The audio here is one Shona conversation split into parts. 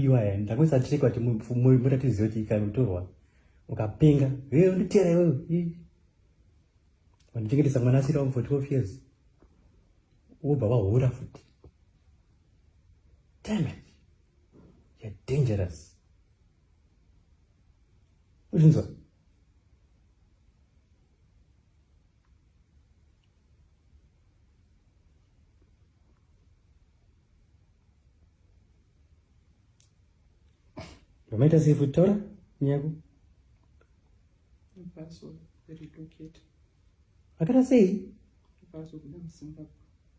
iwaya ndakwesa chekwa kuti mutatiziva kuti ikatorwa ukapenga nditera iwewe wandichengetesa mwana asiri for 12 years wobva wahura futi. Damn it, you're dangerous. Uchinzwa? Umeita sei futi taura nyako? Akaita sei?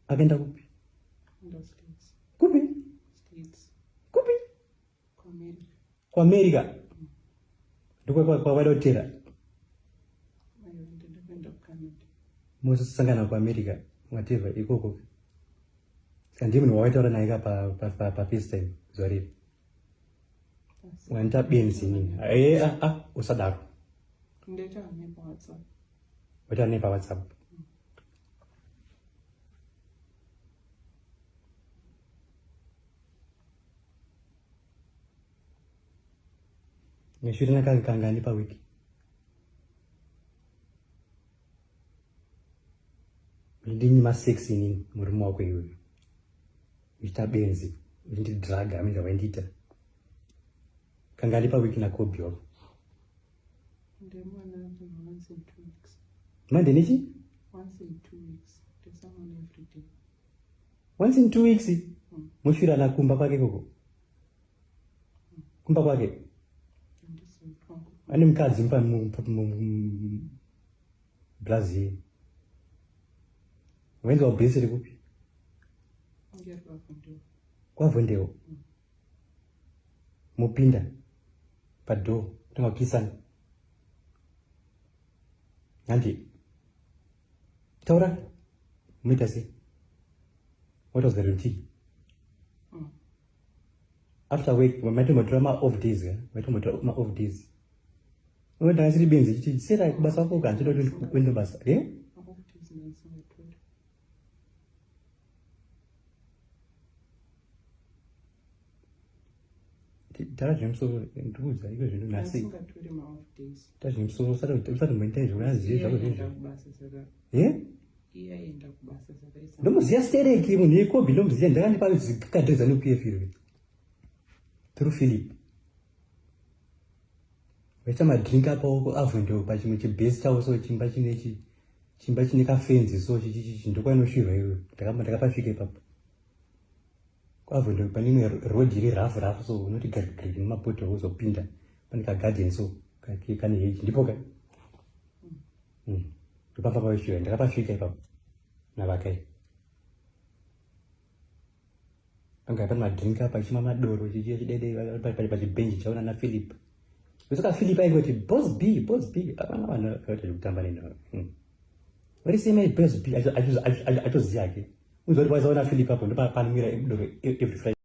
Akaenda kupi? Kupi? Kupi? Kwa America. Ndiko kwa wadotera. Musasangana kwa America whatever ikoko. Kandi munhu waitaura naye pa FaceTime zwari. Wanta benzi nini? Usadaro. Ndeta nepa WhatsApp. Wata nepa WhatsApp. Nishuri nakangani pa wiki. Ndinyi ma sexy nini murumu wako iwe. Ita benzi, ndi drug amenza wendita. Kangani pa wiki na Kobe wako. Once in 2 weeks. Mande nichi? Once in 2 weeks. There's someone every day. Once in 2 weeks? Mushira na kumba kwake koko. Kumba kwake. Ani mkazi mpa Brazil. Wenza wa Brazil kupi? Kwa Vondeo. Mupinda. Pado. Tunga kisani. Nanti. Taura. Mitasi. What was the routine? After week, we met drama off days. Drama off days. We dance the benzi. She said like basa ko kanti do window basa. Eh? Tara jimso nduza iko zvinhu nasi. Tara jimso usati maintain unaziye zvako zvinhu. Eh? Iyaenda kubasa saka. Ndomuziya stereki munhu yekobi ndomuziya ndakandipa zikadheza noPF iri. Through Philip. Waita madrink apo avundewo pachimwe chibase chawo so chimba chine kafenzi so ndokwa inoshirwa iwe ndakapasvika ipapo kwavundewo pane road iri rafu so unoti gari nemapoto uzopinda pane kagarden so kane heji ndipo ka ndopamba paishiwa ndakapasvika ipapo navakai anga pane madrink apa chima madoro chidede pachibhenji chaona na Philip. Kutoka Philip aingoti boss B apana wana kuti kutamba nini. Wari sema boss B achoziya ke. Uzori wazaona Philip hapo ndo panimira every Friday.